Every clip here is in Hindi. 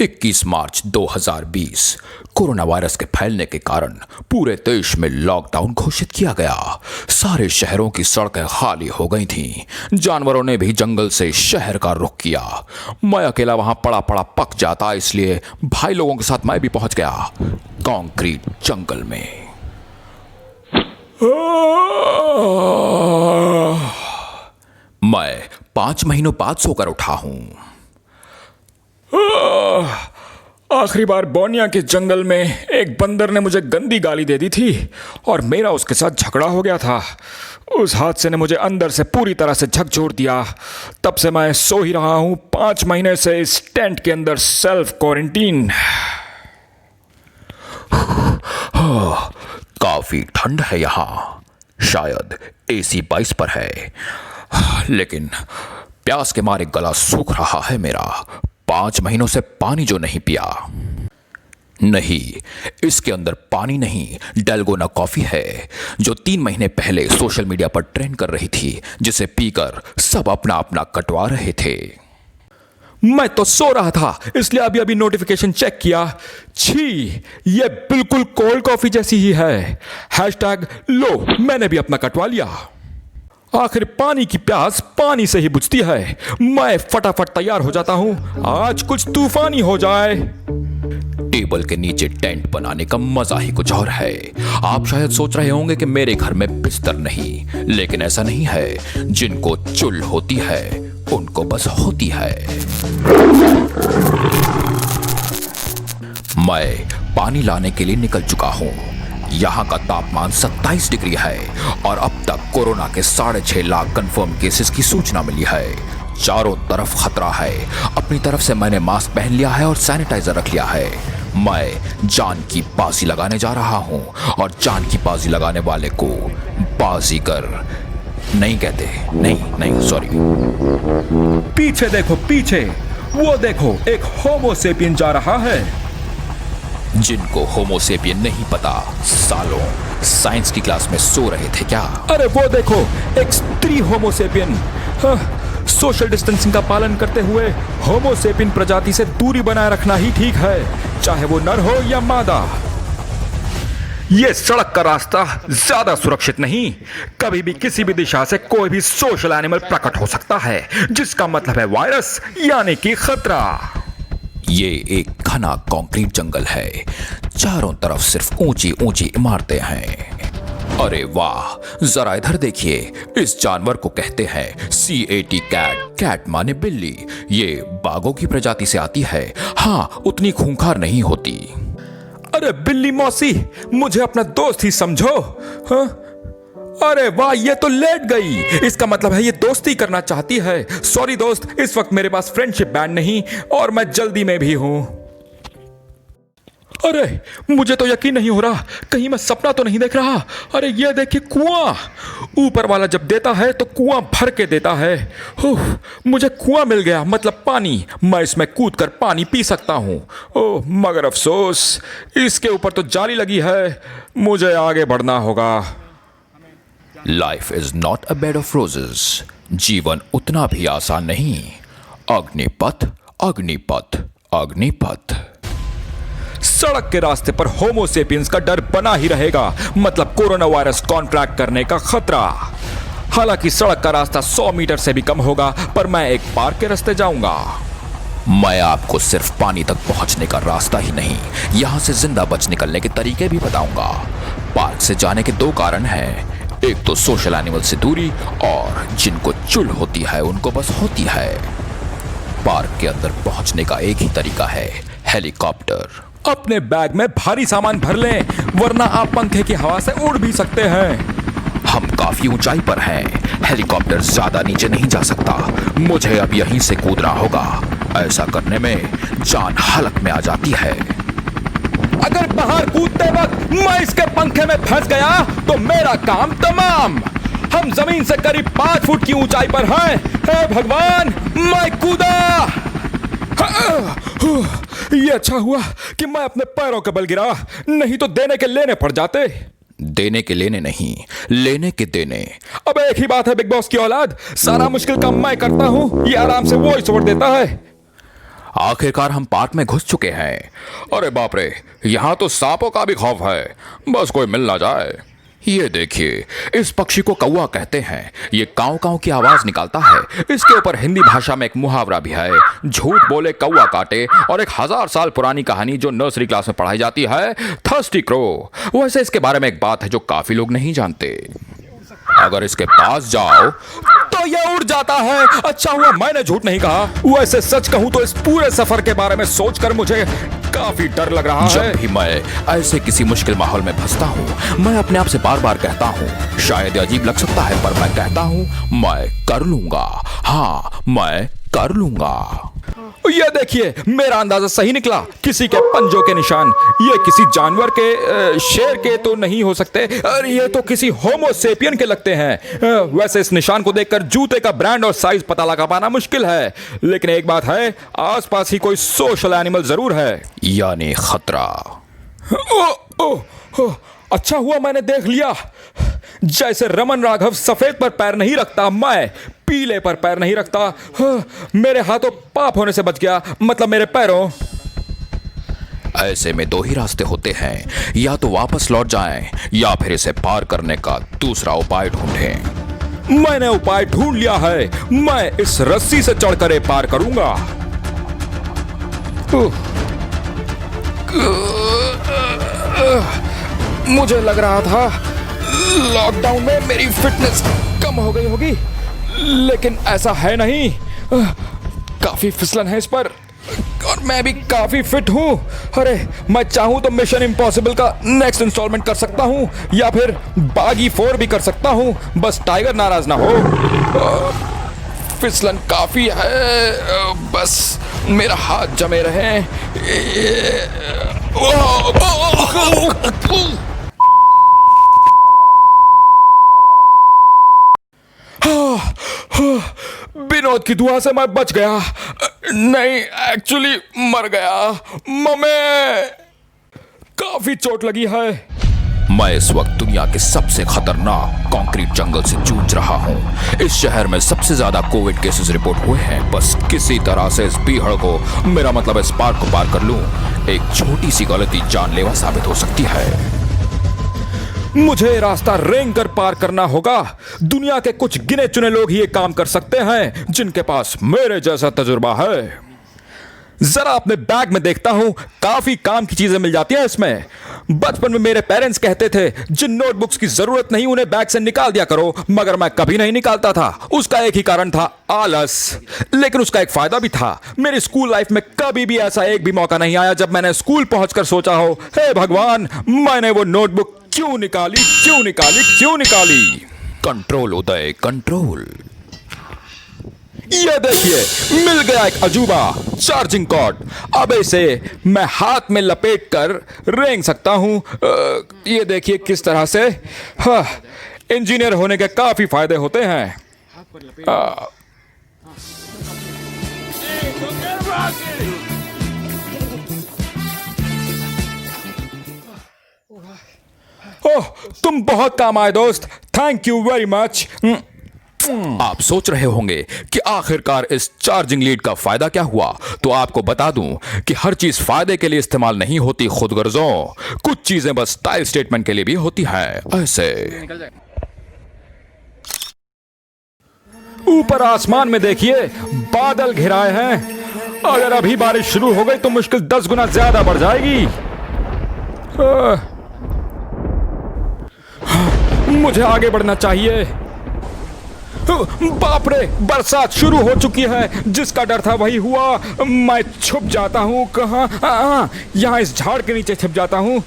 21 मार्च 2020 कोरोना वायरस के फैलने के कारण पूरे देश में लॉकडाउन घोषित किया गया। सारे शहरों की सड़कें खाली हो गई थीं। जानवरों ने भी जंगल से शहर का रुख किया। मैं अकेला वहां पड़ा पड़ा पक जाता, इसलिए भाई लोगों के साथ मैं भी पहुंच गया कंक्रीट जंगल में। मैं 5 महीनों बाद सोकर उठा हूं। आखिरी बार बोनिया के जंगल में एक बंदर ने मुझे गंदी गाली दे दी थी और मेरा उसके साथ झगड़ा हो गया था। उस हादसे ने मुझे अंदर से पूरी तरह से झकझोर दिया। तब से मैं सो ही रहा हूं 5 महीने से इस टेंट के अंदर सेल्फ क्वारंटीन। काफी ठंड है यहाँ, शायद AC 22 पर है, लेकिन प्यास के मारे गला सूख रहा है मेरा। 5 महीनों से पानी जो नहीं पिया। नहीं, इसके अंदर पानी नहीं, डेल्गोना कॉफी है जो 3 महीने पहले सोशल मीडिया पर ट्रेंड कर रही थी, जिसे पीकर सब अपना अपना कटवा रहे थे। मैं तो सो रहा था, इसलिए अभी अभी नोटिफिकेशन चेक किया। छी, ये बिल्कुल कोल्ड कॉफी जैसी ही है। हैशटैग लो, मैंने भी अपना कटवा लिया। आखिर पानी की प्यास पानी से ही बुझती है। मैं फटाफट तैयार हो जाता हूं, आज कुछ तूफानी हो जाए। टेबल के नीचे टेंट बनाने का मजा ही कुछ और है। आप शायद सोच रहे होंगे कि मेरे घर में बिस्तर नहीं, लेकिन ऐसा नहीं है। जिनको चुल होती है उनको बस होती है। मैं पानी लाने के लिए निकल चुका हूं। यहाँ का तापमान 27 डिग्री है और अब तक कोरोना के 6.5 लाख कंफर्म केसेस की सूचना मिली है। चारों तरफ खतरा है। अपनी तरफ से मैंने मास्क पहन लिया है और सैनिटाइजर रख लिया है। मैं जान की बाजी लगाने जा रहा हूं और जान की बाजी लगाने वाले को बाजीगर नहीं कहते। नहीं, सॉरी। पीछे देखो, पीछे वो देखो, एक होमो सेपियन जा रहा है। जिनको होमोसेपियन नहीं पता, सालों साइंस की क्लास में सो रहे थे क्या? अरे वो देखो, एक स्त्री होमोसेपियन। सोशल डिस्टेंसिंग का पालन करते हुए होमोसेपियन प्रजाति से दूरी बनाए रखना ही ठीक है, चाहे वो नर हो या मादा। ये सड़क का रास्ता ज्यादा सुरक्षित नहीं। कभी भी किसी भी दिशा से कोई भी सोशल एनिमल प्रकट हो सकता है, जिसका मतलब है वायरस यानी कि खतरा। ये एक घना कंक्रीट जंगल है। चारों तरफ सिर्फ ऊंची ऊंची इमारतें हैं। अरे वाह, जरा इधर देखिए। इस जानवर को कहते हैं CAT कैट। कैट माने बिल्ली। ये बाघों की प्रजाति से आती है। हाँ, उतनी खूंखार नहीं होती। अरे बिल्ली मौसी, मुझे अपना दोस्त ही समझो। हाँ? अरे वाह, ये तो लेट गई। इसका मतलब है ये दोस्ती करना चाहती है। सॉरी दोस्त, इस वक्त मेरे पास फ्रेंडशिप बैंड नहीं और मैं जल्दी में भी हूं। अरे मुझे तो यकीन नहीं हो रहा, कहीं मैं सपना तो नहीं देख रहा। अरे ये देखिए कुआं। ऊपर वाला जब देता है तो कुआं भर के देता है। मुझे कुआं मिल गया, मतलब पानी। मैं इसमें कूद कर पानी पी सकता हूं। ओह, मगर अफसोस इसके ऊपर तो जाली लगी है। मुझे आगे बढ़ना होगा। Life is not a bed of roses. जीवन उतना भी आसान नहीं। अग्निपथ, अग्निपथ, अग्निपथ। सड़क के रास्ते पर होमोसेपियंस का डर बना ही रहेगा, मतलब कोरोना वायरस कॉन्ट्रैक्ट करने का खतरा। हालांकि सड़क का रास्ता 100 मीटर से भी कम होगा, पर मैं एक पार्क के रास्ते जाऊंगा। मैं आपको सिर्फ पानी तक पहुंचने का रास्ता ही नहीं, यहां से जिंदा बच निकलने के तरीके भी बताऊंगा। पार्क से जाने के 2 कारण हैं। एक तो सोशल एनिमल से दूरी, और जिनको चुल होती है उनको बस होती है। पार्क के अंदर पहुंचने का एक ही तरीका है, हेलीकॉप्टर। अपने बैग में भारी सामान भर लें, वरना आप पंखे की हवा से उड़ भी सकते हैं। हम काफी ऊंचाई पर हैं। हेलीकॉप्टर ज्यादा नीचे नहीं जा सकता। मुझे अब यहीं से कूदना होगा। ऐसा करने में जान हलक में आ जाती है। अगर बाहर कूदते वक्त मैं इसके पंखे में फंस गया तो मेरा काम तमाम। हम जमीन से करीब 5 फुट की ऊंचाई पर हैं। हे भगवान, मैं कूदा। ये अच्छा हुआ कि मैं अपने पैरों के बल गिरा, नहीं तो देने के लेने पड़ जाते। देने के लेने नहीं, लेने के देने। अब एक ही बात है बिग बॉस की औलाद, सारा मुश्किल काम मैं करता हूं, ये आराम से वॉइस ओवर देता है। आखिरकार हम पार्क में घुस चुके हैं। अरे बाप रे, यहाँ तो सांपों का भी खौफ है, बस कोई मिल ना जाए। ये देखिए, इस पक्षी को कौवा कहते हैं। ये काऊ काऊ की आवाज निकालता है। इसके ऊपर हिंदी भाषा में एक मुहावरा भी है, झूठ बोले कौवा काटे, और एक 1000 साल पुरानी कहानी जो नर्सरी क्लास में पढ़ाई जाती है, थर्स्टी क्रो। वैसे इसके बारे में एक बात है जो काफी लोग नहीं जानते। अगर इसके पास जाओ तो ये उड़ जाता है। अच्छा हुआ मैंने झूठ नहीं कहा। वैसे सच कहूं तो इस पूरे सफर के बारे में सोचकर मुझे काफी डर लग रहा है। जब भी मैं ऐसे किसी मुश्किल माहौल में फंसता हूँ, मैं अपने आप से बार बार कहता हूँ, शायद अजीब लग सकता है पर मैं कहता हूँ, मैं कर लूंगा। हाँ, मैं कर लूंगा। ये देखिए, मेरा अंदाजा सही निकला। किसी के पंजों के निशान। ये किसी जानवर के, शेर के तो नहीं हो सकते। अरे ये तो किसी होमो सेपियन के लगते हैं। वैसे इस निशान को देखकर जूते का ब्रांड और साइज पता लगा पाना मुश्किल है, लेकिन एक बात है, आसपास ही कोई सोशल एनिमल जरूर है, यानी खतरा। अच्छा हुआ मैंने देख लिया। जैसे रमन राघव सफेद पर पैर नहीं रखता, मैं पीले पर पैर नहीं रखता। मेरे हाथों पाप होने से बच गया, मतलब मेरे पैरों। ऐसे में दो ही रास्ते होते हैं, या तो वापस लौट जाएं या फिर इसे पार करने का दूसरा उपाय ढूंढें। मैंने उपाय ढूंढ लिया है। मैं इस रस्सी से चढ़कर ये पार करूंगा। मुझे लग रहा था लॉकडाउन में मेरी फिटनेस कम हो गई होगी, लेकिन ऐसा है नहीं। काफी फिसलन है इस पर और मैं भी काफी फिट हूँ। अरे मैं चाहूँ तो मिशन इम्पॉसिबल का नेक्स्ट इंस्टॉलमेंट कर सकता हूँ या फिर बागी 4 भी कर सकता हूँ, बस टाइगर नाराज ना हो। फिसलन काफी है, बस मेरा हाथ जमे रहे। विनोद की दुआ से मैं बच गया। नहीं, एक्चुअली मर गया। मम्मी, काफी चोट लगी है। मैं इस वक्त दुनिया के सबसे खतरनाक कंक्रीट जंगल से जूझ रहा हूँ। इस शहर में सबसे ज्यादा कोविड केसेस रिपोर्ट हुए हैं। बस किसी तरह से इस पीहड़ को, मेरा मतलब इस पार्क को पार कर लूं। एक छोटी सी गलती जानलेवा साबित हो सकती है। मुझे रास्ता रेंग कर पार करना होगा। दुनिया के कुछ गिने चुने लोग ही ये काम कर सकते हैं जिनके पास मेरे जैसा तजुर्बा है। जरा अपने बैग में देखता हूं, काफी काम की चीजें मिल जाती हैं इसमें। बचपन में मेरे पेरेंट्स कहते थे, जिन नोटबुक्स की जरूरत नहीं उन्हें बैग से निकाल दिया करो, मगर मैं कभी नहीं निकालता था। उसका एक ही कारण था, आलस। लेकिन उसका एक फायदा भी था। मेरी स्कूल लाइफ में कभी भी ऐसा एक भी मौका नहीं आया जब मैंने स्कूल पहुंचकर सोचा हो, हे भगवान, मैंने वो नोटबुक क्यों निकाली, क्यों निकाली, क्यों निकाली। कंट्रोल उदय, कंट्रोल। ये देखिए, मिल गया एक अजूबा चार्जिंग कॉर्ड। अब इसे मैं हाथ में लपेट कर रेंग सकता हूं। ये देखिए किस तरह से। हाँ, इंजीनियर होने के काफी फायदे होते हैं। ओह, तुम बहुत काम आए दोस्त, थैंक यू वेरी मच। आप सोच रहे होंगे कि आखिरकार इस चार्जिंग लीड का फायदा क्या हुआ, तो आपको बता दूं कि हर चीज फायदे के लिए इस्तेमाल नहीं होती खुदगर्जों। कुछ चीजें बस स्टाइल स्टेटमेंट के लिए भी होती हैं। ऐसे ऊपर आसमान में देखिए, बादल घिराए हैं। अगर अभी बारिश शुरू हो गई तो मुश्किल 10 गुना ज्यादा बढ़ जाएगी। मुझे आगे बढ़ना चाहिए। बाप रे, बरसात शुरू हो चुकी है। जिसका डर था वही हुआ। मैं छुप जाता हूँ कहाँ? यहाँ इस झाड़ के नीचे छिप जाता हूँ।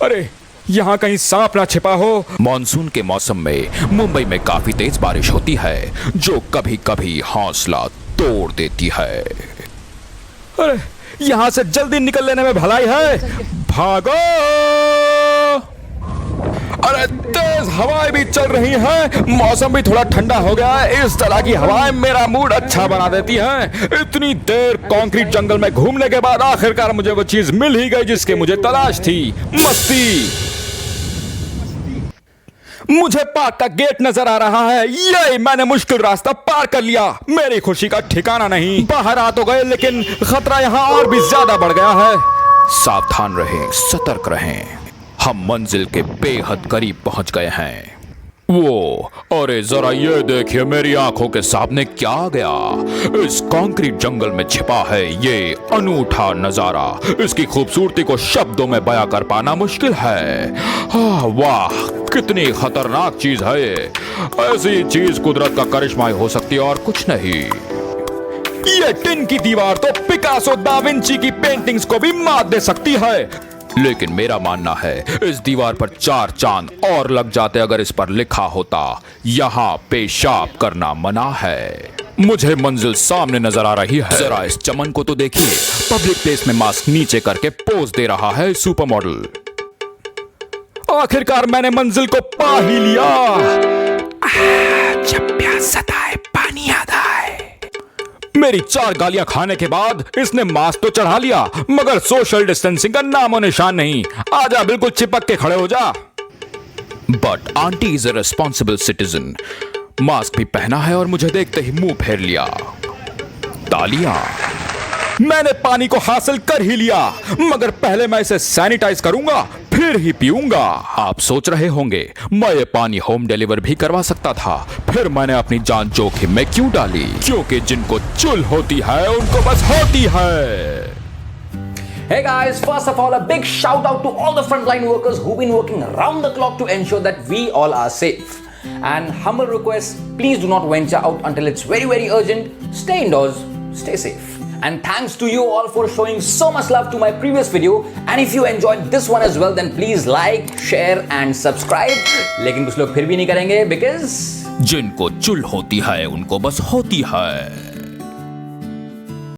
अरे यहाँ कहीं सांप ना छिपा हो। मॉनसून के मौसम में मुंबई में काफी तेज बारिश होती है जो कभी कभी हौसला तोड़ देती है। अरे यहाँ से जल्दी निकल लेने में भलाई है। भागो। अरे तेज हवाएं भी चल रही हैं, मौसम भी थोड़ा ठंडा हो गया है। इस तरह की हवाएं मेरा मूड अच्छा बना देती हैं। इतनी देर कंक्रीट जंगल में घूमने के बाद आखिरकार मुझे वो चीज मिल ही गई जिसकी मुझे तलाश थी, मस्ती। मुझे पार्क का गेट नजर आ रहा है। ये मैंने मुश्किल रास्ता पार कर लिया। मेरी खुशी का ठिकाना नहीं। बाहर आ तो गए लेकिन खतरा यहाँ और भी ज्यादा बढ़ गया है। सावधान रहें, सतर्क रहें। हम मंजिल के बेहद करीब पहुंच गए हैं। वो, अरे जरा ये देखिए मेरी आंखों के सामने क्या आ गया। इस कंक्रीट जंगल में छिपा है ये अनूठा नजारा। इसकी खूबसूरती को शब्दों में बयां कर पाना मुश्किल है। वाह, कितनी खतरनाक चीज है ये। ऐसी चीज कुदरत का करिश्मा ही हो सकती है और कुछ नहीं। ये टिन की दीवार तो पिकासो दा विंची की पेंटिंग्स को भी मात दे सकती है। लेकिन मेरा मानना है इस दीवार पर 4 चांद और लग जाते अगर इस पर लिखा होता यहाँ पेशाब करना मना है। मुझे मंजिल सामने नजर आ रही है। जरा इस चमन को तो देखिए। पब्लिक प्लेस में मास्क नीचे करके पोज दे रहा है सुपर मॉडल। आखिरकार मैंने मंजिल को पा ही लिया। जब प्यास सताए पानी याद आए। मेरी 4 गालियां खाने के बाद इसने मास्क तो चढ़ा लिया मगर सोशल डिस्टेंसिंग का नामो निशान नहीं। आजा, बिल्कुल चिपक के खड़े हो जा। But aunty is a responsible citizen. Mask भी पहना है और मुझे देखते ही मुंह फेर लिया। तालियां। मैंने पानी को हासिल कर ही लिया मगर पहले मैं इसे सैनिटाइज करूंगा फिर ही पीऊंगा। आप सोच रहे होंगे मैं ये पानी होम डिलीवर भी करवा सकता था, फिर मैंने अपनी जान जोखिम में क्यों डाली? क्योंकि जिनको चुल होती है उनको बस होती है। Hey guys, first of all, a big shout out to all the frontline workers who've been working around the clock to ensure that we all are safe. And humble request, please do not venture out until it's very, very urgent. Stay indoors, stay safe. And thanks to you all for showing so much love to my previous video. And if you enjoyed this one as well, then please like, share and subscribe. लेकिन कुछ लोग फिर भी नहीं करेंगे because जिनको चुल होती है उनको बस होती है।